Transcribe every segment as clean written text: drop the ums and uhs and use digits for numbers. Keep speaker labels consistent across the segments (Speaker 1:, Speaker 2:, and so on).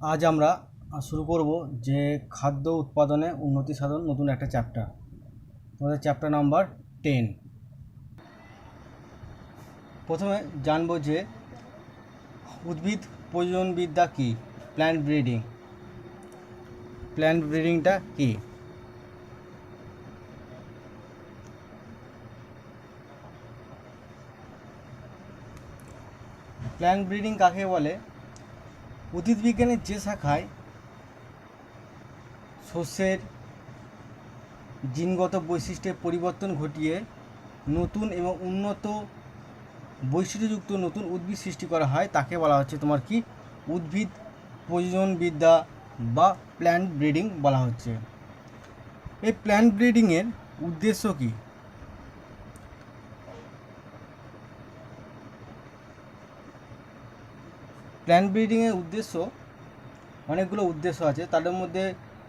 Speaker 1: আজ আমরা শুরু করব যে খাদ্য উৎপাদনে উন্নতি সাধন নতুন একটা চ্যাপ্টার, তোমাদের চ্যাপ্টার নাম্বার 10। প্রথমে জানবো যে উদ্ভিদ প্রজননবিদ্যা কী, প্ল্যান্ট ব্রিডিং। প্ল্যান্ট ব্রিডিংটা কী? প্ল্যান্ট ব্রিডিং কাকে বলে? উদ্ভিদ বিজ্ঞানের যে শাখায় শস্যের জিনগত বৈশিষ্ট্যের পরিবর্তন ঘটিয়ে নতুন এবং উন্নত বৈশিষ্ট্যযুক্ত নতুন উদ্ভিদ সৃষ্টি করা হয় তাকে বলা হচ্ছে তোমার কি, উদ্ভিদ প্রজননবিদ্যা বা প্ল্যান্ট ব্রিডিং বলা হচ্ছে। এই প্ল্যান্ট ব্রিডিংয়ের উদ্দেশ্য কী? প্ল্যান্ট ব্রিডিংয়ের উদ্দেশ্য অনেকগুলো উদ্দেশ্য আছে, তাদের মধ্যে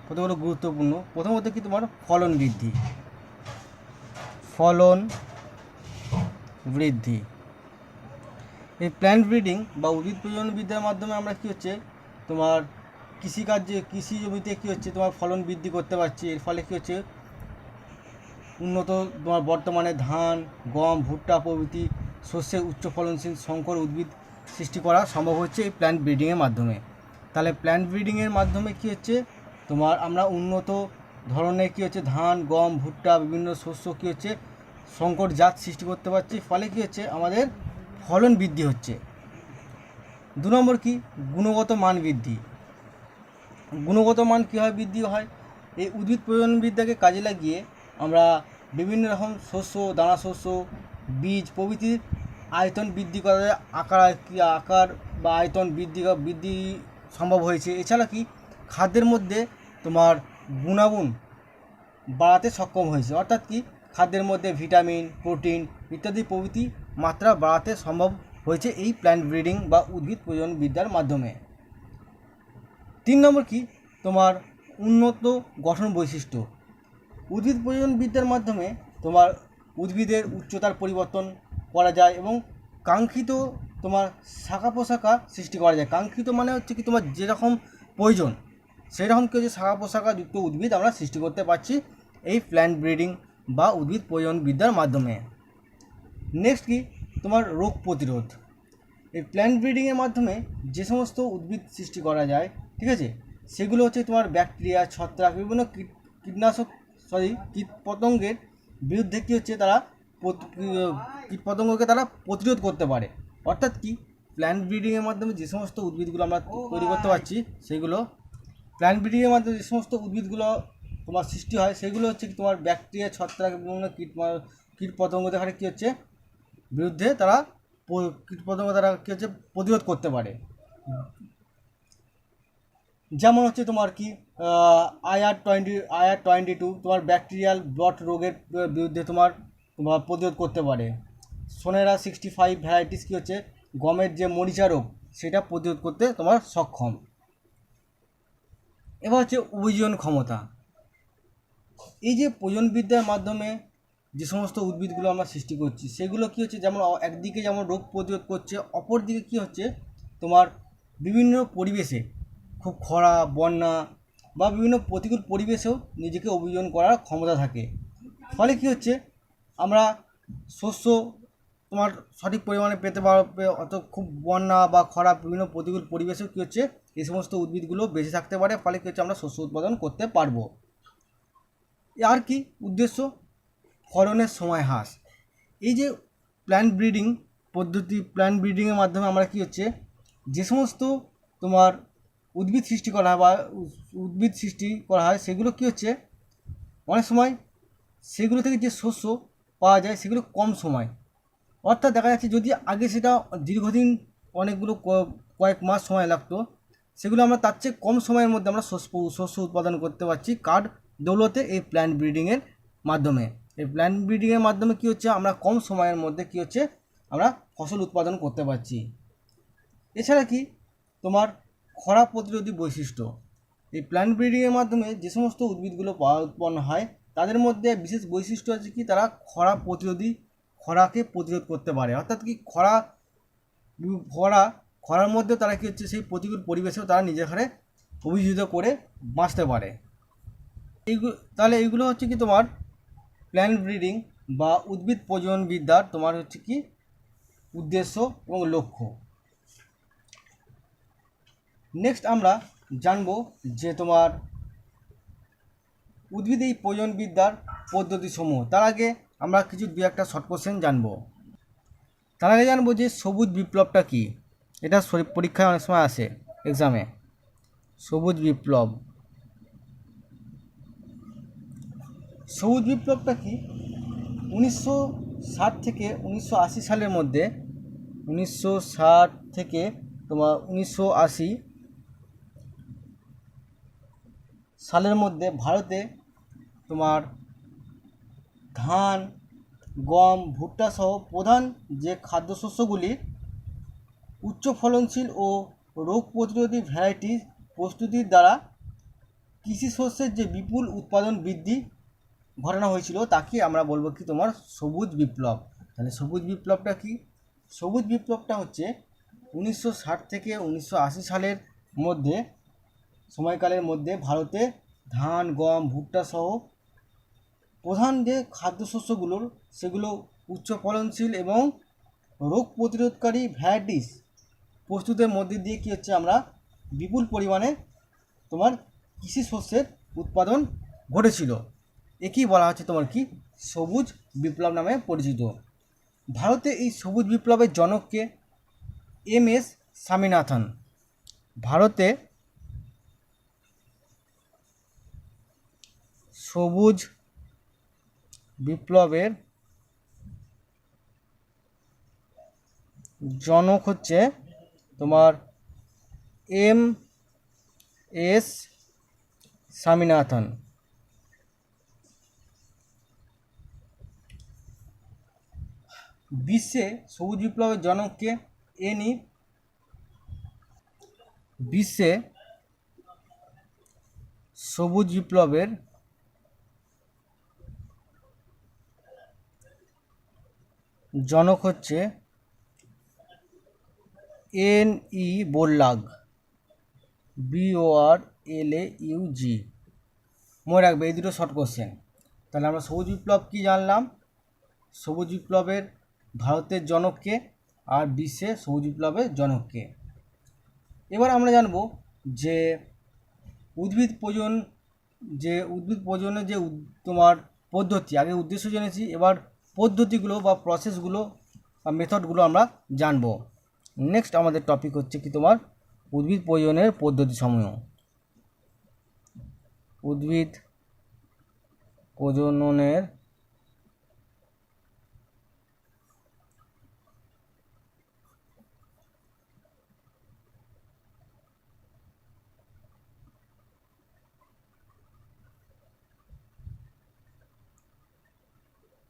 Speaker 1: কতগুলো গুরুত্বপূর্ণ। প্রথমত কি, তোমার ফলন বৃদ্ধি। এই প্ল্যান্ট ব্রিডিং বা উদ্ভিদ প্রজননবিদ্যার মাধ্যমে আমরা কী হচ্ছে, তোমার কৃষি জমিতে কী হচ্ছে, তোমার ফলন বৃদ্ধি করতে পারছি। এর ফলে কী হচ্ছে, উন্নত তোমার বর্তমানে ধান, গম, ভুট্টা প্রভৃতি শস্যের উচ্চ ফলনশীল সংকর উদ্ভিদ সৃষ্টি করা সম্ভব হচ্ছে এই প্ল্যান্ট ব্রিডিংয়ের মাধ্যমে। তাহলে প্ল্যান্ট ব্রিডিংয়ের মাধ্যমে কী হচ্ছে, তোমার আমরা উন্নত ধরনের কী হচ্ছে ধান, গম, ভুট্টা বিভিন্ন শস্য কী হচ্ছে সংকর জাত সৃষ্টি করতে পারছি। ফলে কী হচ্ছে, আমাদের ফলন বৃদ্ধি হচ্ছে। 2 নম্বর কি, গুণগত মান বৃদ্ধি। গুণগত মান কীভাবে বৃদ্ধি হয়? এই উদ্ভিদ প্রজননবিদ্যাকে কাজে লাগিয়ে আমরা বিভিন্ন রকম শস্য, দানা শস্য, বীজ প্রভৃতির আয়তন বৃদ্ধি করা যায়। আকার বা আয়তন বৃদ্ধি সম্ভব হয়েছে। এছাড়া কি, খাদ্যের মধ্যে তোমার গুণাগুণ বাড়াতে সক্ষম হয়েছে। অর্থাৎ কি, খাদ্যের মধ্যে ভিটামিন, প্রোটিন ইত্যাদি প্রভৃতি মাত্রা বাড়াতে সম্ভব হয়েছে এই প্ল্যান্ট ব্রিডিং বা উদ্ভিদ প্রজননবিদ্যার মাধ্যমে। 3 নম্বর কি, তোমার উন্নত গঠন বৈশিষ্ট্য। উদ্ভিদ প্রজননবিদ্যার মাধ্যমে তোমার উদ্ভিদের উচ্চতার পরিবর্তন করা যায় এবং কাঙ্ক্ষিত তোমার শাখা প্রশাখা সৃষ্টি করা যায়। কাঙ্ক্ষিত মানে হচ্ছে কি, তোমার যেরকম প্রয়োজন সেই রকম কিছু শাখা প্রশাখা যুক্ত উদ্ভিদ আমরা সৃষ্টি করতে পারছি এই প্ল্যান্ট ব্রিডিং বা উদ্ভিদ প্রজননবিদ্যার মাধ্যমে। নেক্সট কি, তোমার রোগ প্রতিরোধ। এই প্ল্যান্ট ব্রিডিংয়ের মাধ্যমে যে সমস্ত উদ্ভিদ সৃষ্টি করা যায়, ঠিক আছে, সেগুলো হচ্ছে তোমার ব্যাকটেরিয়া, ছত্রাক, বিভিন্ন কীটপতঙ্গের বিরুদ্ধে কী হচ্ছে, তারা কীটপতঙ্গকে তারা প্রতিরোধ করতে পারে। অর্থাৎ কি, প্ল্যান্ট ব্রিডিংয়ের মাধ্যমে যে সমস্ত উদ্ভিদগুলো আমরা তৈরি করতে পারছি, সেগুলো প্ল্যান্ট ব্রিডিংয়ের মাধ্যমে যে সমস্ত উদ্ভিদগুলো তোমার সৃষ্টি হয়, সেগুলো হচ্ছে কি, তোমার ব্যাকটেরিয়া, ছত্রাক, বিভিন্ন কীটপতঙ্গ দেখালে কী হচ্ছে বিরুদ্ধে তারা কীটপতঙ্গ তারা কী হচ্ছে প্রতিরোধ করতে পারে। যেমন হচ্ছে তোমার কি, IR22 তোমার ব্যাকটেরিয়াল ব্লট রোগের বিরুদ্ধে তোমার প্রতিরোধ করতে পারে। সোনেরা 65 ভ্যারাইটিস কী হচ্ছে, গমের যে মরিচা রোগ সেটা প্রতিরোধ করতে তোমার সক্ষম। এবার হচ্ছে অভিযোজন ক্ষমতা। এই যে প্রজননবিদ্যার মাধ্যমে যে সমস্ত উদ্ভিদগুলো আমরা সৃষ্টি করছি, সেগুলো কী হচ্ছে, যেমন একদিকে যেমন রোগ প্রতিরোধ করছে, অপরদিকে কী হচ্ছে, তোমার বিভিন্ন পরিবেশে খুব খরা, বন্যা বা বিভিন্ন প্রতিকূল পরিবেশেও নিজেকে অভিযোজন করার ক্ষমতা থাকে। ফলে কী হচ্ছে, আমরা শস্য তোমার সঠিক পরিমাণে পেতে পারবে। অত খুব বন্যা বা খরা বিভিন্ন প্রতিকূল পরিবেশেও কী হচ্ছে, এই সমস্ত উদ্ভিদগুলো বেঁচে থাকতে পারে। ফলে কী হচ্ছে, আমরা শস্য উৎপাদন করতে পারবো। আর কি উদ্দেশ্য, ফলনের সময় হ্রাস। এই যে প্ল্যান্ট ব্রিডিংয়ের মাধ্যমে আমরা কী হচ্ছে, যে সমস্ত তোমার উদ্ভিদ সৃষ্টি করা হয় সেগুলো কী হচ্ছে, অনেক সময় সেগুলো থেকে যে শস্য পাওয়া যায় সেগুলো কম সময়। অর্থাৎ দেখা যাচ্ছে, যদি আগে সেটা দীর্ঘদিন অনেকগুলো কয়েক মাস সময় লাগতো, সেগুলো আমরা তার চেয়ে কম সময়ের মধ্যে আমরা শস্য উৎপাদন করতে পারছি কার দৌলতে, এই প্ল্যান্ট ব্রিডিংয়ের মাধ্যমে। এই প্ল্যান্ট ব্রিডিংয়ের মাধ্যমে কী হচ্ছে, আমরা কম সময়ের মধ্যে কী হচ্ছে, আমরা ফসল উৎপাদন করতে পারছি। এছাড়া কি, তোমার খরা প্রতিরোধী বৈশিষ্ট্য। এই প্ল্যান্ট ব্রিডিংয়ের মাধ্যমে যে সমস্ত উদ্ভিদগুলো উৎপন্ন হয় তাদের মধ্যে বিশেষ বৈশিষ্ট্য আছে কি, তারা খরাকে প্রতিরোধ করতে পারে। অর্থাৎ কি, খরা খরার মধ্যে তারা কী হচ্ছে সেই প্রতিকূল পরিবেশেও তারা নিজের হারে অভিযোজিত করে বাঁচতে পারে। তাহলে এইগুলো হচ্ছে কি তোমার প্ল্যান্ট ব্রিডিং বা উদ্ভিদ প্রজননবিদ্যার তোমার হচ্ছে কি উদ্দেশ্য এবং লক্ষ্য। নেক্সট আমরা জানবো যে তোমার উদ্ভিদ এই প্রজননবিদ্যার পদ্ধতিসমূহ। তার আগে আমরা কিছু দু একটা শর্ট কোশ্চেন জানবো। তার আগে জানবো যে সবুজ বিপ্লবটা কি। এটা পরীক্ষায় অনেক সময় আসে এক্সামে। সবুজ বিপ্লবটা কি? 1960 থেকে 1980 সালের মধ্যে 1960 থেকে তোমার 1980 সালের মধ্যে ভারতে তোমার ধান, গম, ভুট্টা সহ প্রধান যে খাদ্যশস্যগুলি উচ্চ ফলনশীল ও রোগ প্রতিরোধী ভ্যারাইটি প্রস্তুতির দ্বারা কৃষি শস্যের যে বিপুল উৎপাদন বৃদ্ধি ঘটানো হয়েছিল তাকে আমরা বলবো কি তোমার সবুজ বিপ্লব। তাহলে সবুজ বিপ্লবটা কি? সবুজ বিপ্লবটা হচ্ছে 1960 থেকে 1980 সালের মধ্যে সময়কালের মধ্যে ভারতে ধান, গম, ভুট্টা সহ প্রধান যে খাদ্যশস্যগুলোর সেগুলো উচ্চ ফলনশীল এবং রোগ প্রতিরোধকারী ভ্যারাইটিস প্রস্তুতের মধ্যে দিয়ে কী হচ্ছে আমরা বিপুল পরিমাণে তোমার কৃষি শস্যের উৎপাদন ঘটেছিল। একেই বলা হচ্ছে তোমার কি সবুজ বিপ্লব নামে পরিচিত। ভারতে এই সবুজ বিপ্লবের জনককে MS স্বামীনাথন। ভারতে সবুজ বিপ্লবের জনক হচ্ছে তোমার MS স্বামীনাথন। বিশ্বে সবুজ বিপ্লবের জনককে বিশ্বে সবুজ বিপ্লবের জনক হচ্ছে NE বোরলাগ, BORLAUG। মনে রাখবে এই দুটো শর্ট কোশ্চেন। তাহলে আমরা সবুজ বিপ্লব কী জানলাম, সবুজ বিপ্লবের ভারতের জনককে আর বিশ্বে সবুজ বিপ্লবের জনককে। এবার আমরা জানব যে উদ্ভিদ প্রজনের যে তোমার পদ্ধতি। আগে উদ্দেশ্য জেনেছি, এবার পদ্ধতিগুলো বা প্রসেসগুলো বা মেথডগুলো আমরা জানব। নেক্সট আমাদের টপিক হচ্ছে কি তোমার উদ্ভিদ প্রজননের পদ্ধতিসমূহ। উদ্ভিদ প্রজননের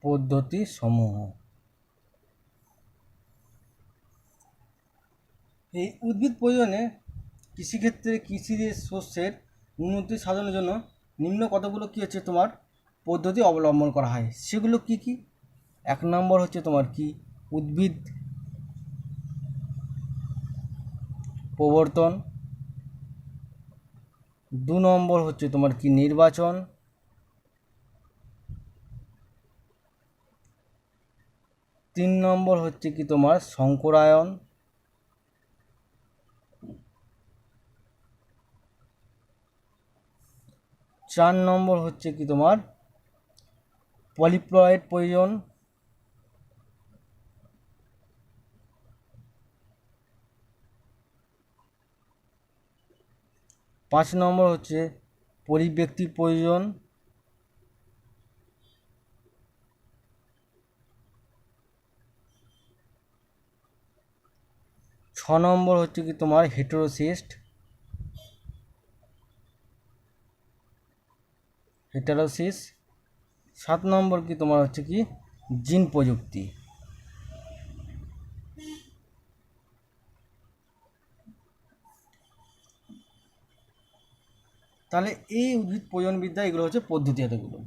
Speaker 1: পদ্ধতিসমূহ। এই উদ্ভিদ প্রজননে কৃষিক্ষেত্রে কৃষিজ শস্যের উন্নতি সাধনের জন্য নিম্ন কতগুলো কী হচ্ছে তোমার পদ্ধতি অবলম্বন করা হয়। সেগুলো কি কি? 1 নম্বর হচ্ছে তোমার কি উদ্ভিদ প্রবর্তন, 2 নম্বর হচ্ছে তোমার কি নির্বাচন, 3 নম্বর হচ্ছে কি তোমার সংকরায়ন, 4 নম্বর হচ্ছে কি তোমার পলিপ্লয়েড প্রয়োজন, 5 নম্বর হচ্ছে পরিব্যক্তির প্রয়োজন, 6 নম্বর হচ্ছে কি তোমার হেটেরোসিস, 7 নম্বর কি তোমার হচ্ছে কি জিন প্রযুক্তি। তাহলে এই উদ্ভিদ প্রজননবিদ্যা এগুলো হচ্ছে পদ্ধতি। এতগুলো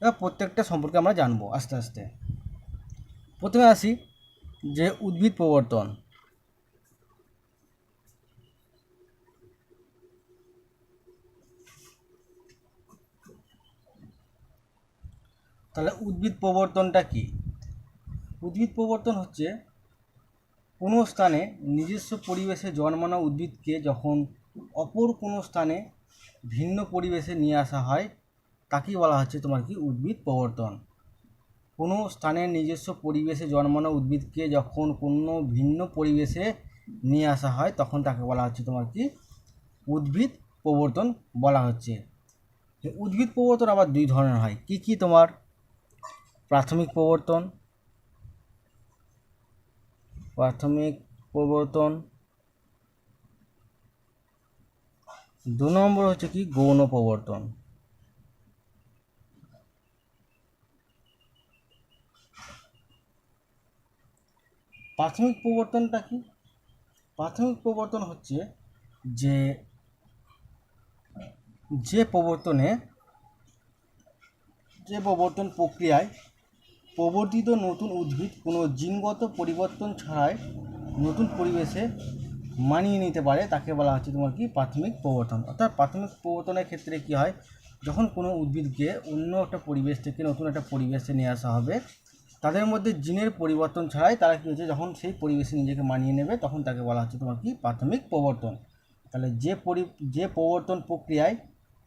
Speaker 1: এবার প্রত্যেকটা সম্পর্কে আমরা জানবো আস্তে আস্তে। প্রথমে আসি যে উদ্ভিদ প্রবর্তন। তাহলে উদ্ভিদ প্রবর্তনটা কি? উদ্ভিদ প্রবর্তন হচ্ছে কোনো স্থানে নিজস্ব পরিবেশে জন্মানো উদ্ভিদকে যখন অপর কোনো স্থানে ভিন্ন পরিবেশে নিয়ে আসা হয় তাকেই বলা হচ্ছে তোমার কি উদ্ভিদ প্রবর্তন। কোনো স্থানের নিজস্ব পরিবেশে জন্মানো উদ্ভিদকে যখন কোনো ভিন্ন পরিবেশে নিয়ে আসা হয় তখন তাকে বলা হচ্ছে তোমার কি উদ্ভিদ প্রবর্তন বলা হচ্ছে। উদ্ভিদ প্রবর্তন আবার দুই ধরনের হয়, কি কি? তোমার প্রাথমিক প্রবর্তন, দু নম্বর হচ্ছে কি গৌণ প্রবর্তন। প্রাথমিক প্রবর্তনটা কি? প্রাথমিক প্রবর্তন হচ্ছে যে প্রবর্তন প্রক্রিয়ায় প্রবর্তিত নতুন উদ্ভিদ কোনো জিনগত পরিবর্তন ছাড়াই নতুন পরিবেশে মানিয়ে নিতে পারে তাকে বলা হচ্ছে তোমার কি প্রাথমিক প্রবর্তন। অর্থাৎ প্রাথমিক প্রবর্তনের ক্ষেত্রে কি হয়, যখন কোনো উদ্ভিদকে অন্য একটা পরিবেশ থেকে নতুন একটা পরিবেশে নিয়ে আসা হবে, তাদের মধ্যে জিনের পরিবর্তন ছাড়াই তারা কী হচ্ছে যখন সেই পরিবেশে নিজেকে মানিয়ে নেবে তখন তাকে বলা হচ্ছে তোমার কি প্রাথমিক প্রবর্তন। তাহলে যে প্রবর্তন প্রক্রিয়ায়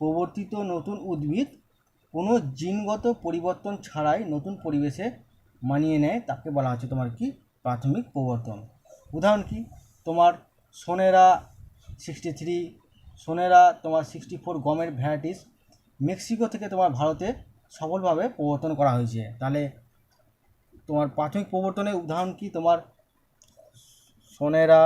Speaker 1: প্রবর্তিত নতুন উদ্ভিদ কোনো জিনগত পরিবর্তন ছাড়াই নতুন পরিবেশে মানিয়ে নেয় তাকে বলা হচ্ছে তোমার কি প্রাথমিক প্রবর্তন। উদাহরণ কি? তোমার সোনেরা 63, সোনেরা তোমার 64 গমের ভ্যারাইটিস মেক্সিকো থেকে তোমার ভারতে সফলভাবে প্রবর্তন করা হয়েছে। তাহলে তোমার প্রাথমিক প্রবর্তনের উদাহরণ কি? তোমার সোনেরা,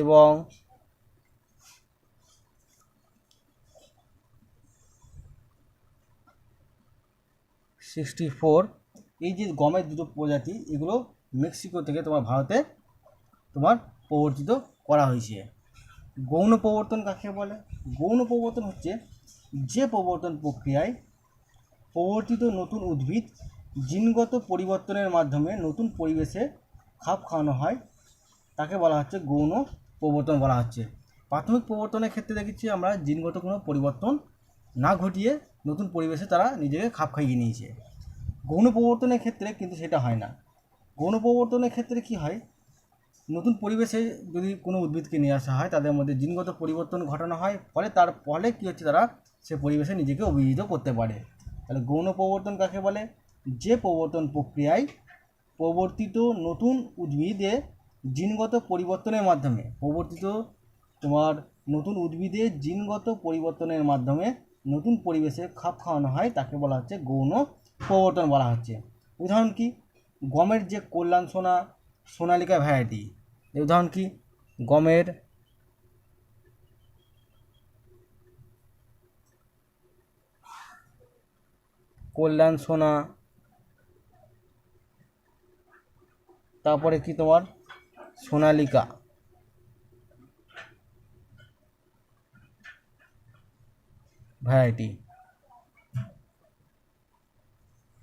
Speaker 1: এবং 64 এই যে গমের দুটো প্রজাতি এগুলো মেক্সিকো থেকে তোমার ভারতে তোমার প্রবর্তিত করা হয়েছে। গৌণ প্রবর্তন কাকে বলে? গৌণ প্রবর্তন হচ্ছে যে প্রবর্তন প্রক্রিয়ায় প্রবর্তিত নতুন উদ্ভিদ জিনগত পরিবর্তনের মাধ্যমে নতুন পরিবেশে খাপ খাওয়ানো হয় তাকে বলা হচ্ছে গৌণ প্রবর্তন বলা হচ্ছে। প্রাথমিক প্রবর্তনের ক্ষেত্রে দেখেছি আমরা জিনগত কোনো পরিবর্তন না ঘটিয়ে নতুন পরিবেশে তারা নিজেকে খাপ খাইয়ে নিয়েছে। গৌণ প্রবর্তনের ক্ষেত্রে কিন্তু সেটা হয় না। গৌণ প্রবর্তনের ক্ষেত্রে কি হয়, নতুন পরিবেশে যদি কোনো উদ্ভিদকে নিয়ে আসা হয় তাদের মধ্যে জিনগত পরিবর্তন ঘটানো হয়, তার ফলে কী হচ্ছে তারা সে পরিবেশে নিজেকে অভিহিত করতে পারে। তাহলে গৌণ প্রবর্তন কাকে বলে? যে প্রবর্তন প্রক্রিয়ায় প্রবর্তিত নতুন উদ্ভিদে জিনগত পরিবর্তনের মাধ্যমে জিনগত পরিবর্তনের মাধ্যমে নতুন পরিবেশে খাপ খাওয়ানো হয় তাকে বলা হচ্ছে গৌণ প্রবর্তন বলা হচ্ছে। উদাহরণ কি? গমের যে কল্যাণ সোনালিকা ভ্যারাইটি, উদাহরণ কি? গমের কল্যাণ সোনা, তারপরে কি তোমার সোনালিকা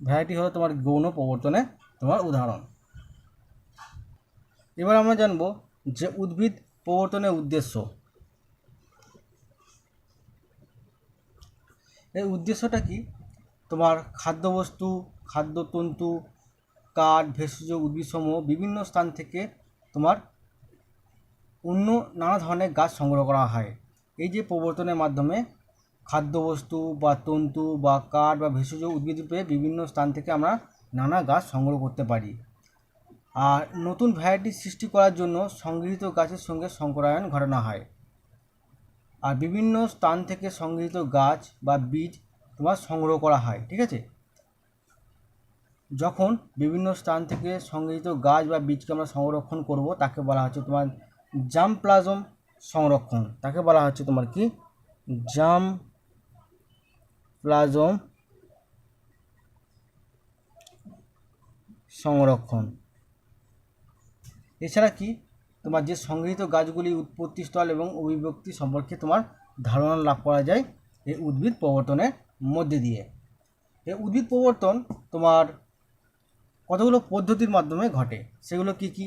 Speaker 1: ভ্যারাইটি হলো তোমার গৌণ প্রবর্তনে তোমার উদাহরণ। এবার আমরা জানবো যে উদ্ভিদ প্রবর্তনের উদ্দেশ্য। এই উদ্দেশ্যটা কি? তোমার খাদ্যবস্তু, খাদ্যতন্তু, কাঠ, ভেষজ উদ্ভিদসমূহ বিভিন্ন স্থান থেকে তোমার অন্য নানা ধরনের গাছ সংগ্রহ করা হয়। এই যে প্রবর্তনের মাধ্যমে খাদ্যবস্তু বা তন্তু বা কাঠ বা ভেষজ উদ্ভিদ রূপে বিভিন্ন স্থান থেকে আমরা নানা গাছ সংগ্রহ করতে পারি। আর নতুন ভ্যারাইটি সৃষ্টি করার জন্য সংগৃহীত গাছের সঙ্গে সংকরায়ন ঘটানো হয়। আর বিভিন্ন স্থান থেকে সংগৃহীত গাছ বা বীজ তোমার সংগ্রহ করা হয়, ঠিক আছে? যখন বিভিন্ন স্থান থেকে সংগৃহীত গাছ বা বীজকে আমরা সংরক্ষণ করব তাকে বলা হচ্ছে তোমার জার্মপ্লাজম সংরক্ষণ। তাকে বলা হচ্ছে তোমার কি জার্মপ্লাজম সংরক্ষণ। এছাড়া কি তোমার যে সংগৃহীত গাছগুলি উৎপত্তিস্থল এবং অভিব্যক্তি সম্পর্কে তোমার ধারণা লাভ করা যায় এই উদ্ভিদ প্রবর্তনের মধ্যে দিয়ে। এই উদ্ভিদ প্রবর্তন তোমার কতগুলো পদ্ধতির মাধ্যমে ঘটে, সেগুলো কি কি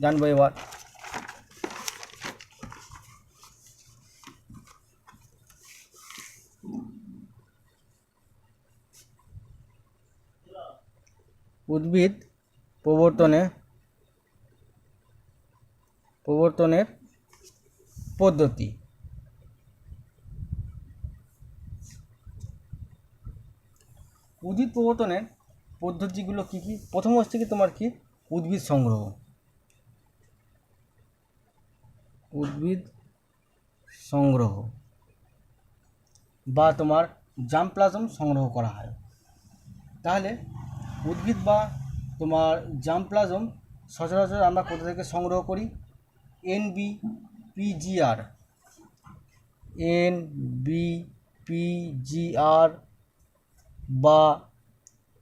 Speaker 1: জানবো এবার। উদ্ভিদ প্রবর্তনের পদ্ধতি। উদ্ভিদ প্রবর্তনের পদ্ধতিগুলো কি কি? প্রথম হচ্ছে কি তোমার কি উদ্ভিদ সংগ্রহ। উদ্ভিদ সংগ্রহ বা তোমার জার্মপ্লাজম সংগ্রহ করা হয়। তাহলে উদ্ভিদ বা তোমার জার্মপ্লাজম সচরাচর আমরা কোথা থেকে সংগ্রহ করি? NBPGR বা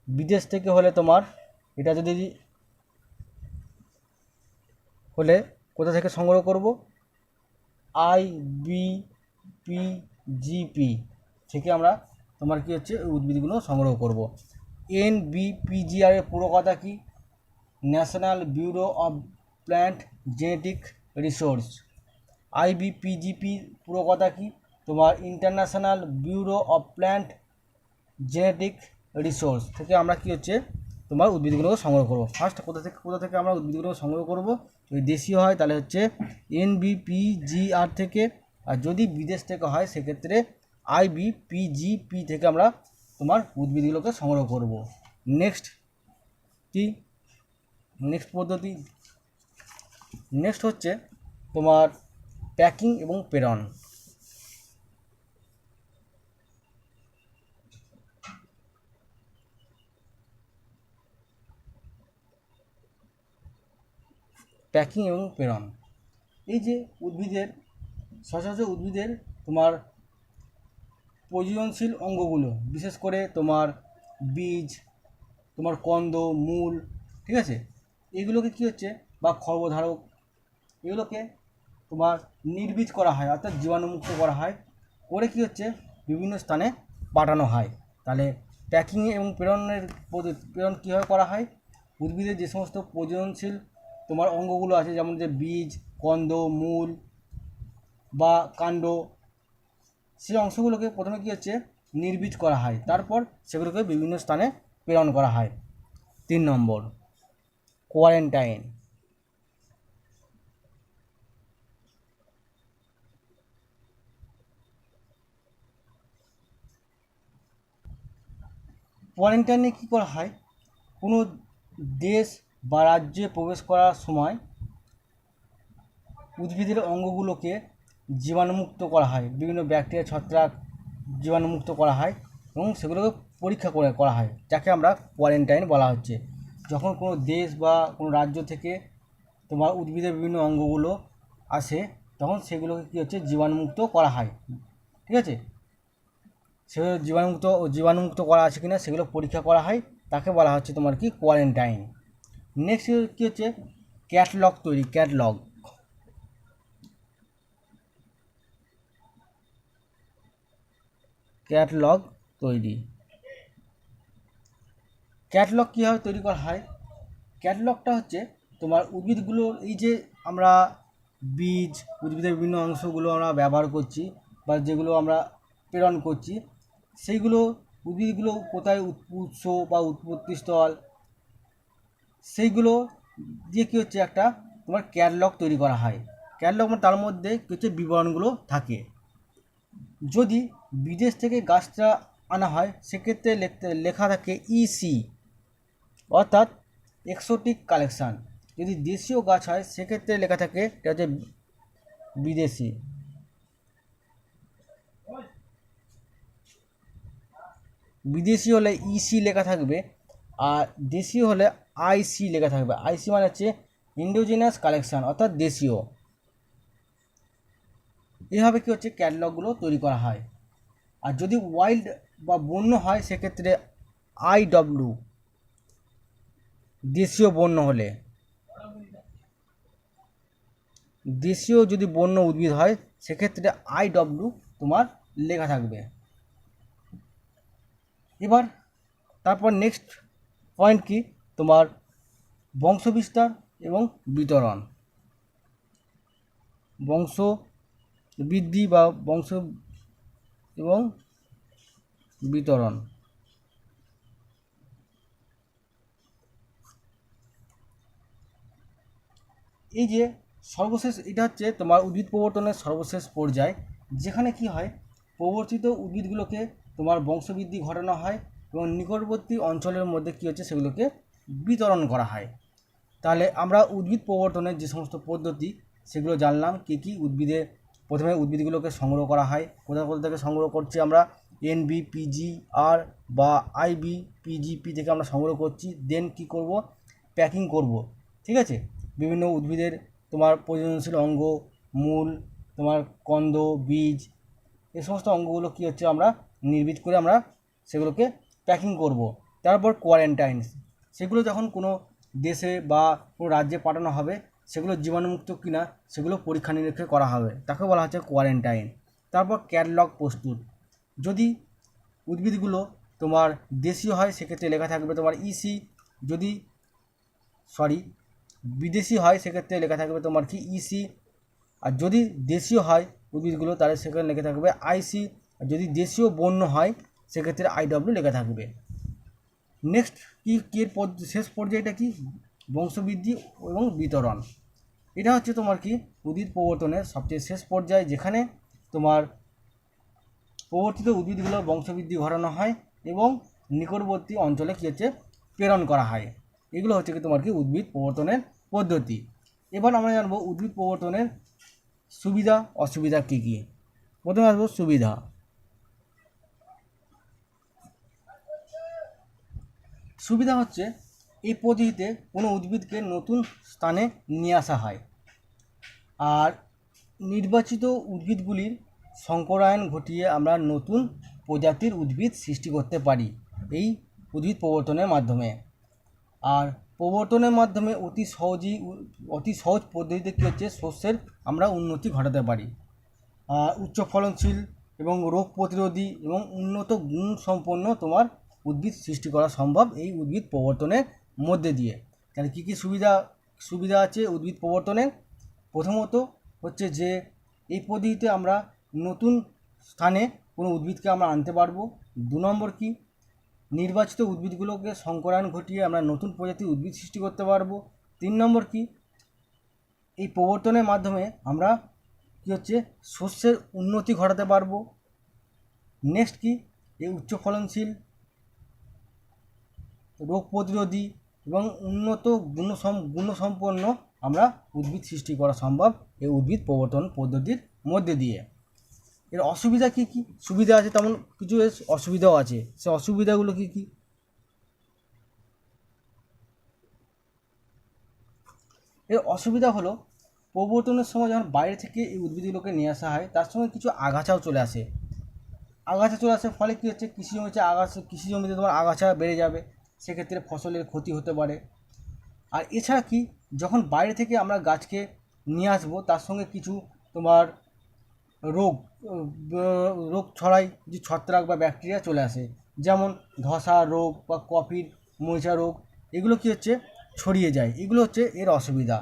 Speaker 1: বিদেশ থেকে হলে তোমার এটা যদি হলে কোথা থেকে সংগ্রহ করব? IBPGP থেকে আমরা তোমার কি হচ্ছে উদ্ভিদগুলো সংগ্রহ করব। NBPGR এর পুরো কথা কি? National bureau of plant genetic resource. IBPGP পুরো কথা কি? তোমার international bureau of plant genetic resource থেকে আমরা কি হচ্ছে তোমার উদ্ভিদগুলো সংগ্রহ করব। ফার্স্ট কোথা থেকে আমরা উদ্ভিদগুলো সংগ্রহ করব? যদি দেশীয় হয় তাহলে হচ্ছে NBPGR থেকে, আর যদি বিদেশ থেকে হয় সেক্ষেত্রে IBPGP থেকে আমরা তোমার উদ্ভিদগুলোকে সংগ্রহ করব। নেক্সট পদ্ধতি হচ্ছে তোমার প্যাকিং এবং প্রেরণ। প্যাকিং এবং প্রেরণ, এই যে সচরাচর উদ্ভিদের তোমার প্রজননশীল অঙ্গগুলো, বিশেষ করে তোমার বীজ, তোমার কন্দ, মূল, ঠিক আছে, এগুলোকে কি হচ্ছে বা খর্বধারক, এগুলোকে তোমার নির্বীজ করা হয়, অর্থাৎ জীবাণুমুক্ত করা হয়, করে কি হচ্ছে বিভিন্ন স্থানে পাঠানো হয়। তাহলে প্যাকিং এবং প্রেরণ কীভাবে করা হয়? উদ্ভিদের যে সমস্ত প্রজননশীল তোমার অঙ্গগুলো আছে, যেমন যে বীজ, কন্দ, মূল বা কাণ্ড, সেই অংশগুলোকে প্রথমে কী হচ্ছে নির্বীজ করা হয়, তারপর সেগুলোকে বিভিন্ন স্থানে প্রেরণ করা হয়। 3 নম্বর, কোয়ারেন্টাইন। কোয়ারেন্টাইনে কী করা হয়? কোনো দেশ বা রাজ্যে প্রবেশ করার সময় উদ্ভিদের অঙ্গগুলোকে জীবাণুমুক্ত করা হয়, বিভিন্ন ব্যাকটেরিয়া, ছত্রাক জীবাণুমুক্ত করা হয় এবং সেগুলোকে পরীক্ষা করা হয়, যাকে আমরা কোয়ারেন্টাইন বলা হচ্ছে। যখন কোনো দেশ বা কোনো রাজ্য থেকে তোমার উদ্ভিদের বিভিন্ন অঙ্গগুলো আসে, তখন সেগুলোকে কী হচ্ছে জীবাণুমুক্ত করা হয়, ঠিক আছে, সেগুলো জীবাণুমুক্ত করা আছে কিনা সেগুলো পরীক্ষা করা হয়, তাকে বলা হচ্ছে তোমার কি কোয়ারেন্টাইন। নেক্সট কী হচ্ছে ক্যাটলগ তৈরি। ক্যাটলগ কীভাবে তৈরি করা হয়? ক্যাটলগটা হচ্ছে তোমার উদ্ভিদগুলোর, এই যে আমরা বীজ, উদ্ভিদের বিভিন্ন অংশগুলো আমরা ব্যবহার করছি বা যেগুলো আমরা প্রেরণ করছি, সেইগুলো উদ্ভিদগুলো কোথায় উৎস বা উৎপত্তিস্থল, সেইগুলো দিয়ে কী হচ্ছে একটা তোমার ক্যাটলগ তৈরি করা হয়। ক্যাটলগ মানে তার মধ্যে কী হচ্ছে বিবরণগুলো থাকে। যদি বিদেশ থেকে গাছটা আনা হয় সেক্ষেত্রে লেখা থাকে EC, অর্থাৎ এক্সোটিক কালেকশান। যদি দেশীয় গাছ হয় সেক্ষেত্রে লেখা থাকে এটা হচ্ছে বিদেশি। বিদেশি হলে EC লেখা থাকবে, আর দেশীয় হলে IC লেখা থাকবে। IC মানে হচ্ছে ইন্ডোজিনাস কালেকশান, অর্থাৎ দেশীয়। এভাবে কী হচ্ছে ক্যাটলগগুলো তৈরি করা হয়। আর যদি ওয়াইল্ড বা বন্য হয় সেক্ষেত্রে IW, দেশীয় বন্য হলে। দেশীয় যদি বন্য উদ্ভিদ হয় সেক্ষেত্রে IW তোমার লেখা থাকবে। এবার তারপর নেক্সট পয়েন্ট কি? তোমার বংশবিস্তার এবং বিতরণ। বংশ বৃদ্ধি বা বংশ এবং বিতরণ। এই যে সর্বশেষ, এটা হচ্ছে তোমার উদ্ভিদ প্রবর্তনের সর্বশেষ পর্যায়, যেখানে কি হয়, প্রবর্তিত উদ্ভিদগুলোকে তোমার বংশবৃদ্ধি ঘটানো হয় এবং নিকটবর্তী অঞ্চলের মধ্যে কী হচ্ছে সেগুলোকে বিতরণ করা হয়। তাহলে আমরা উদ্ভিদ প্রবর্তনের যে সমস্ত পদ্ধতি সেগুলো জানলাম। কী কী উদ্ভিদে প্রথমে উদ্ভিদগুলোকে সংগ্রহ করা হয়, কোথা কোথা থেকে সংগ্রহ করছি আমরা, NBPGR বা IBPGP থেকে আমরা সংগ্রহ করছি। দেন কি করব, প্যাকিং করব, ঠিক আছে। বিভিন্ন উদ্ভিদের তোমার প্রয়োজনশীল অঙ্গ, মূল, তোমার কন্দ, বীজ, এই সমস্ত অঙ্গগুলো কী হচ্ছে আমরা নির্বীজ করে আমরা সেগুলোকে প্যাকিং করব। তারপর কোয়ারেন্টাইন, সেগুলো যখন কোনো দেশে বা কোনো রাজ্যে পাঠানো হবে সেগুলো জীবাণুমুক্ত কিনা সেগুলো পরীক্ষা নিরীক্ষা করা হবে, তাকে বলা হচ্ছে কোয়ারেন্টাইন। তারপর ক্যাটালগ প্রস্তুত, যদি উদ্ভিদগুলো তোমার দেশীয় হয় সেক্ষেত্রে লেখা থাকবে তোমার EC, যদি বিদেশি হয় সেক্ষেত্রে লেখা থাকবে তোমার কি EC, আর যদি দেশীয় হয় উদ্ভিদগুলো তাহলে সেখানে লেখা থাকবে IC, আর যদি দেশীয় বন্য হয় সেক্ষেত্রে IW লেখা থাকবে। নেক্সট কি এর শেষ পর্যায়টা কি, বংশবৃদ্ধি এবং বিতরণ। এটা হচ্ছে তোমার কি উদ্ভিদ প্রবর্তনের সবচেয়ে শেষ পর্যায়, যেখানে তোমার প্রবর্তিত উদ্ভিদগুলোর বংশবৃদ্ধি ঘটানো হয় এবং নিকটবর্তী অঞ্চলে কী হচ্ছে প্রেরণ করা হয়। এগুলো হচ্ছে কি তোমার কি উদ্ভিদ প্রবর্তনের পদ্ধতি। এবার আমরা জানবো উদ্ভিদ প্রবর্তনের সুবিধা অসুবিধা কী কী। প্রথমে আসবো সুবিধা। সুবিধা হচ্ছে এই পদ্ধতিতে কোনো উদ্ভিদকে নতুন স্থানে নিয়ে আসা হয়, আর নির্বাচিত উদ্ভিদগুলির সংকরায়ন ঘটিয়ে আমরা নতুন প্রজাতির উদ্ভিদ সৃষ্টি করতে পারি এই উদ্ভিদ প্রবর্তনের মাধ্যমে। আর প্রবর্তনের মাধ্যমে অতি সহজ পদ্ধতিতে কী হচ্ছে শস্যের আমরা উন্নতি ঘটাতে পারি। উচ্চ ফলনশীল এবং রোগ প্রতিরোধী এবং উন্নত গুণসম্পন্ন তোমার উদ্ভিদ সৃষ্টি করা সম্ভব এই উদ্ভিদ প্রবর্তনের মধ্যে দিয়ে। তাহলে কী কী সুবিধা আছে উদ্ভিদ প্রবর্তনের? প্রথমত হচ্ছে যে এই পদ্ধতিতে আমরা নতুন স্থানে কোনো উদ্ভিদকে আমরা আনতে পারবো। 2 নম্বর কি, নির্বাচিত উদ্ভিদগুলোকে সংকরায়ন ঘটিয়ে আমরা নতুন প্রজাতির উদ্ভিদ সৃষ্টি করতে পারবো। 3 নম্বর কি, এই প্রবর্তনের মাধ্যমে আমরা কী হচ্ছে শস্যের উন্নতি ঘটাতে পারবো। নেক্সট কি, এই উচ্চ ফলনশীল, রোগ প্রতিরোধী এবং উন্নত গুণসম্পন্ন আমরা উদ্ভিদ সৃষ্টি করা সম্ভব এই উদ্ভিদ প্রবর্তন পদ্ধতির মধ্যে দিয়ে। এর অসুবিধা কী কী? সুবিধা আছে তেমন কিছু অসুবিধাও আছে, সে অসুবিধাগুলো কী কী? এর অসুবিধা হলো প্রবর্তনের সময় যখন বাইরে থেকে এই উদ্ভিদগুলোকে নিয়ে আসা হয় তার সঙ্গে কিছু আগাছাও চলে আসে। ফলে কী হচ্ছে কৃষি জমিতে তোমার আগাছা বেড়ে যাবে, সেক্ষেত্রে ফসলের ক্ষতি হতে পারে। আর এছাড়া কি, যখন বাইরে থেকে আমরা গাছকে নিয়ে আসবো তার সঙ্গে কিছু তোমার রোগ ছড়াই, যে ছত্রাক বা ব্যাকটেরিয়া চলে আসে, যেমন ধসা রোগ বা কফির মরিচা রোগ, এগুলো কী হচ্ছে ছড়িয়ে যায়। এগুলো হচ্ছে এর অসুবিধা।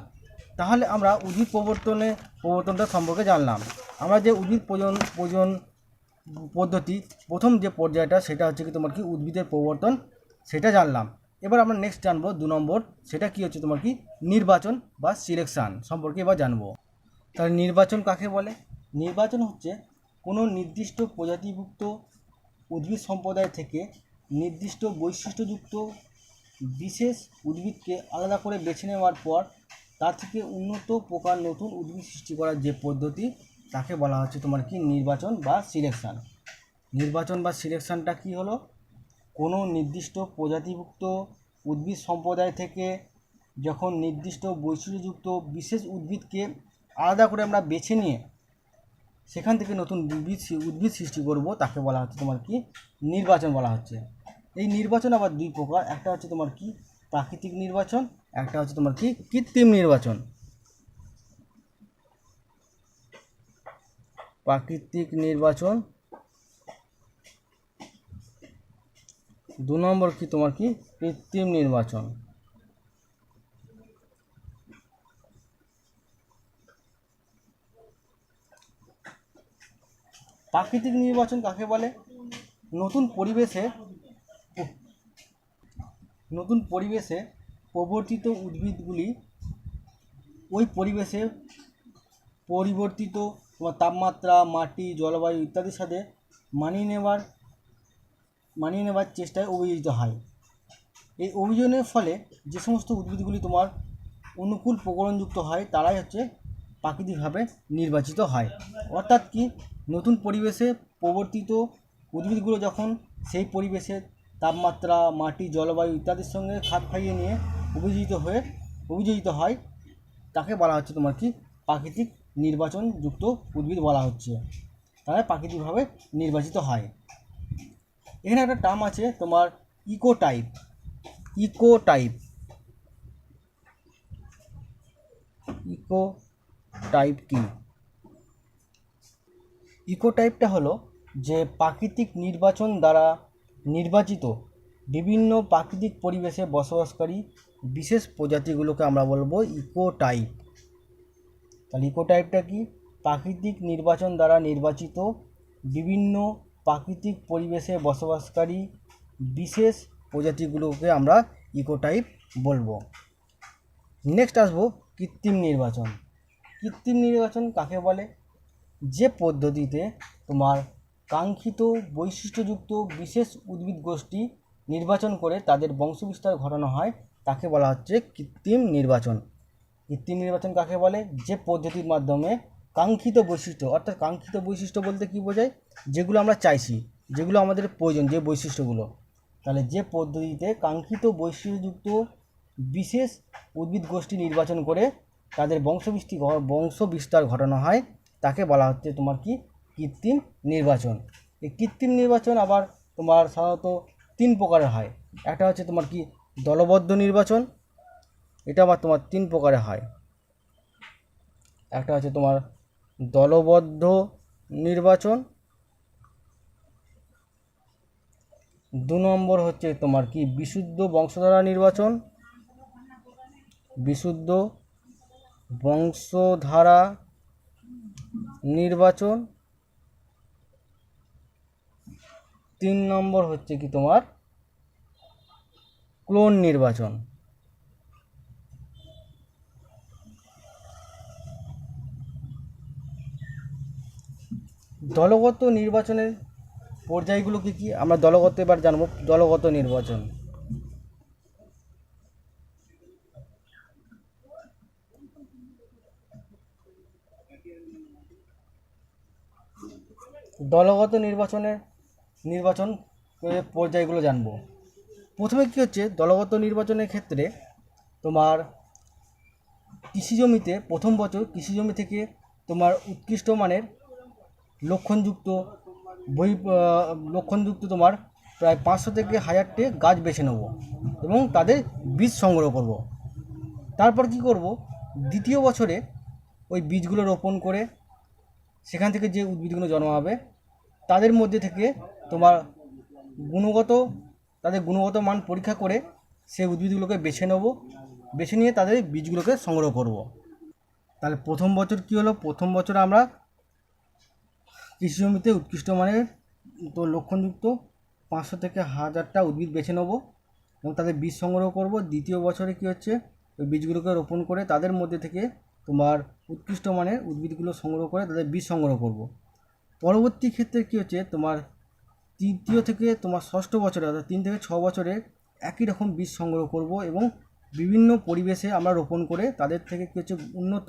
Speaker 1: তাহলে আমরা উদ্ভিদ প্রবর্তনটা সম্পর্কে জানলাম। আমরা যে উদ্ভিদ প্রজনন পদ্ধতি প্রথম যে পর্যায়টা সেটা হচ্ছে কি তোমার কি উদ্ভিদের প্রবর্তন, সেটা জানলাম। এবার আমরা নেক্সট জানবো 2 নম্বর, সেটা কি হচ্ছে তোমার কি নির্বাচন বা সিলেকশান সম্পর্কে এবার জানবো। তাহলে নির্বাচন কাকে বলে? নির্বাচন হচ্ছে কোনো নির্দিষ্ট প্রজাতিভুক্ত উদ্ভিদ সম্প্রদায় থেকে নির্দিষ্ট বৈশিষ্ট্যযুক্ত বিশেষ উদ্ভিদকে আলাদা করে বেছে নেওয়ার পর তার থেকে উন্নত প্রকার নতুন উদ্ভিদ সৃষ্টি করার যে পদ্ধতি তাকে বলা হচ্ছে তোমার কি নির্বাচন বা সিলেকশান। নির্বাচন বা সিলেকশানটা কি হলো, কোনো নির্দিষ্ট প্রজাতিভুক্ত উদ্ভিদ সম্প্রদায় থেকে যখন নির্দিষ্ট বৈশিষ্ট্যযুক্ত বিশেষ উদ্ভিদকে আলাদা করে আমরা বেছে নিয়ে সেখান থেকে নতুন উদ্ভিদ সৃষ্টি করব তাকে বলা হচ্ছে তোমার কি নির্বাচন বলা হচ্ছে। এই নির্বাচন আবার 2 প্রকার, একটা হচ্ছে তোমার কি প্রাকৃতিক নির্বাচন, একটা হচ্ছে তোমার কি কৃত্রিম নির্বাচন। প্রাকৃতিক নির্বাচন, 2 নম্বর কি তোমার কি কৃত্রিম নির্বাচন। প্রাকৃতিক নির্বাচন কাকে বলে? নতুন পরিবেশে প্রবর্তিত উদ্ভিদগুলি ওই পরিবেশে পরিবর্তিত তোমার তাপমাত্রা, মাটি, জলবায়ু ইত্যাদির সাথে মানিয়ে নেবার চেষ্টায় অভিযোজিত হয়। এই অভিযোজনের ফলে যে সমস্ত উদ্ভিদগুলি তোমার অনুকূল প্রকরণযুক্ত হয় তারাই হচ্ছে প্রাকৃতিকভাবে নির্বাচিত হয়। অর্থাৎ কি, নতুন পরিবেশে প্রবর্তিত উদ্ভিদগুলো যখন সেই পরিবেশের তাপমাত্রা, মাটি, জলবায়ু ইত্যাদির সঙ্গে খাপ খাইয়ে নিয়ে অভিযোজিত হয় তাকে বলা হচ্ছে তোমার কি প্রাকৃতিক নির্বাচনযুক্ত উদ্ভিদ বলা হচ্ছে, তারা প্রাকৃতিকভাবে নির্বাচিত হয়। এখানে একটা টার্ম আছে তোমার ইকোটাইপ। ইকোটাইপ কি? ইকোটাইপটা হলো যে প্রাকৃতিক নির্বাচন দ্বারা নির্বাচিত বিভিন্ন প্রাকৃতিক পরিবেশে বসবাসকারী বিশেষ প্রজাতিগুলোকে আমরা বলবো ইকোটাইপ। তাহলে ইকোটাইপটা কি? প্রাকৃতিক নির্বাচন দ্বারা নির্বাচিত বিভিন্ন প্রাকৃতিক পরিবেশে বসবাসকারী বিশেষ প্রজাতিগুলোকে আমরা ইকোটাইপ বলবো। নেক্সট আসবো কৃত্রিম নির্বাচন। কৃত্রিম নির্বাচন কাকে বলে? যে পদ্ধতিতে তোমার কাঙ্ক্ষিত বৈশিষ্ট্যযুক্ত বিশেষ উদ্ভিদ গোষ্ঠী নির্বাচন করে তাদের বংশবিস্তার ঘটানো হয় তাকে বলা হচ্ছে কৃত্রিম নির্বাচন। কৃত্রিম নির্বাচন কাকে বলে? যে পদ্ধতির মাধ্যমে কাঙ্ক্ষিত বৈশিষ্ট্য, অর্থাৎ কাঙ্ক্ষিত বৈশিষ্ট্য বলতে কী বোঝায়? যেগুলো আমরা চাইছি, যেগুলো আমাদের প্রয়োজন, যে বৈশিষ্ট্যগুলো, তাহলে যে পদ্ধতিতে কাঙ্ক্ষিত বৈশিষ্ট্যযুক্ত বিশেষ উদ্ভিদ গোষ্ঠী নির্বাচন করে তাদের বংশবিস্তার ঘটানো হয় তাকে বলা হচ্ছে তোমার কি কৃত্রিম নির্বাচন। এই কৃত্রিম নির্বাচন আবার তোমার সাধারণত 3 প্রকারের হয়। একটা হচ্ছে তোমার কি দলবদ্ধ নির্বাচন, এটা আবার তোমার 3 প্রকারে হয়। একটা হচ্ছে তোমার দলবদ্ধ নির্বাচন, 2 নম্বর হচ্ছে তোমার কি বিশুদ্ধ বংশধারা নির্বাচন, বিশুদ্ধ বংশধারা নির্বাচন, 3 নম্বর হচ্ছে কি তোমার ক্লোন নির্বাচন। দলগত নির্বাচনের পর্যায়গুলো কি কি আমরা এবার জানবো। দলগত নির্বাচন, নির্বাচন পর্যায়গুলো জানবো। প্রথমে কি হচ্ছে, দলগত নির্বাচনের ক্ষেত্রে তোমার কৃষিজমিতে প্রথম বছর কৃষিজমি থেকে তোমার উৎকৃষ্ট মানের লক্ষণযুক্ত তোমার প্রায় 500 থেকে 1000টি গাছ বেছে নেব এবং তাদের বীজ সংগ্রহ করব। তারপর কি করব, দ্বিতীয় বছরে ওই বীজগুলো রোপণ করে সেখান থেকে যে উদ্ভিদগুলো জন্মাবে তাদের মধ্যে থেকে তোমার গুণগত মান পরীক্ষা করে সেই উদ্ভিদগুলোকে বেছে নিয়ে তাদের বীজগুলোকে সংগ্রহ করব। তাহলে প্রথম বছর কি হলো, প্রথম বছর আমরা কৃষি জমিতে উৎকৃষ্ট মানের লক্ষণযুক্ত 500 থেকে 1000টা উদ্ভিদ বেছে নেব এবং তাদের বীজ সংগ্রহ করব। দ্বিতীয় বছরে কি হচ্ছে, ওই বীজগুলোকে রোপণ করে তাদের মধ্যে থেকে তোমার উৎকৃষ্ট মানের উদ্ভিদগুলো সংগ্রহ করে তাদের বীজ সংগ্রহ করব। পরবর্তী ক্ষেত্রে কি হচ্ছে, তোমার তৃতীয় থেকে তোমার ষষ্ঠ বছরে অর্থাৎ 3 থেকে 6 বছরে একই রকম বীজ সংগ্রহ করব এবং বিভিন্ন পরিবেশে আমরা রোপণ করে তাদের থেকে কী হচ্ছে উন্নত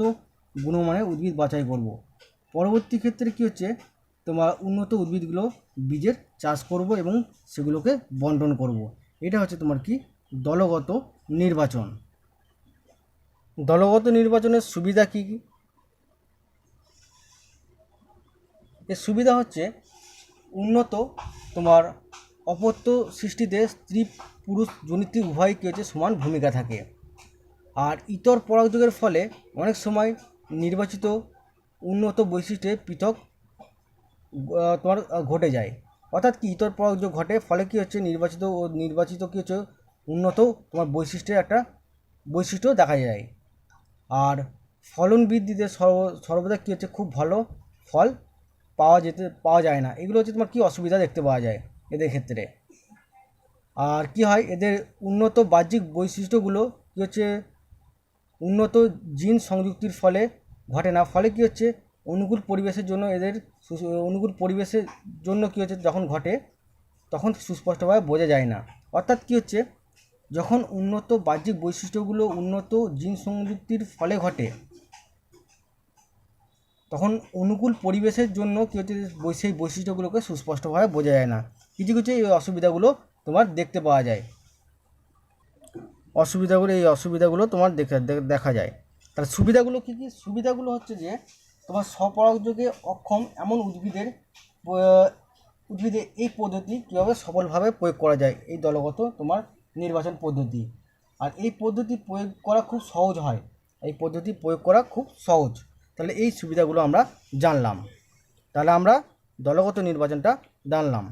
Speaker 1: গুণমানের উদ্ভিদ বাছাই করব। পরবর্তী ক্ষেত্রে কী হচ্ছে, তোমার উন্নত উদ্ভিদগুলো বীজের চাষ করব এবং সেগুলোকে বন্টন করব। এটা হচ্ছে তোমার কি দলগত নির্বাচন। দলগত নির্বাচনের সুবিধা কী কী? এর সুবিধা হচ্ছে উন্নত তোমার অপত্য সৃষ্টিতে স্ত্রী পুরুষ জনিত্রী উভয় কী হচ্ছে সমান ভূমিকা থাকে। আর ইতর পরাগযোগের ফলে অনেক সময় নির্বাচিত উন্নত বৈশিষ্ট্যে পৃথক তোমার ঘটে যায়। অর্থাৎ কি ইতর পরাগযোগ ঘটে, ফলে কী হচ্ছে নির্বাচিত কী হচ্ছে উন্নত তোমার বৈশিষ্ট্যের একটা বৈশিষ্ট্য দেখা যায়। আর ফলন বৃদ্ধিতে সর্বদা কী হচ্ছে খুব ভালো ফল পাওয়া যায় না। এগুলো হচ্ছে তোমার কী অসুবিধা দেখতে পাওয়া যায় এদের ক্ষেত্রে। আর কি হয়, এদের উন্নত বাহ্যিক বৈশিষ্ট্যগুলো কী হচ্ছে উন্নত জিন সংযুক্তির ফলে ঘটে না। ফলে কী হচ্ছে অনুকূল পরিবেশের জন্য অনুকূল পরিবেশের জন্য কী হচ্ছে যখন ঘটে তখন সুস্পষ্টভাবে বোঝা যায় না। অর্থাৎ কী হচ্ছে, যখন উন্নত বাহ্যিক বৈশিষ্ট্যগুলো উন্নত জিন সংযুক্তির ফলে ঘটে তখন অনুকূল পরিবেশের জন্য কী হচ্ছে সেই বৈশিষ্ট্যগুলোকে সুস্পষ্টভাবে বোঝা যায় না। কিছু কিছু এই অসুবিধাগুলো তোমার দেখতে পাওয়া যায়। এই অসুবিধাগুলো তোমার দেখা যায়। তাহলে সুবিধাগুলো কী কী? সুবিধাগুলো হচ্ছে যে তোমার স্বপরাগযোগে অক্ষম এমন উদ্ভিদে এই পদ্ধতি কীভাবে সফলভাবে প্রয়োগ করা যায়, এই দলগত তোমার নির্বাচন পদ্ধতি। আর এই পদ্ধতি প্রয়োগ করা খুব সহজ হয়, তাহলে এই সুবিধাগুলো আমরা জানলাম। তাহলে আমরা দলগত নির্বাচনটা জানলাম।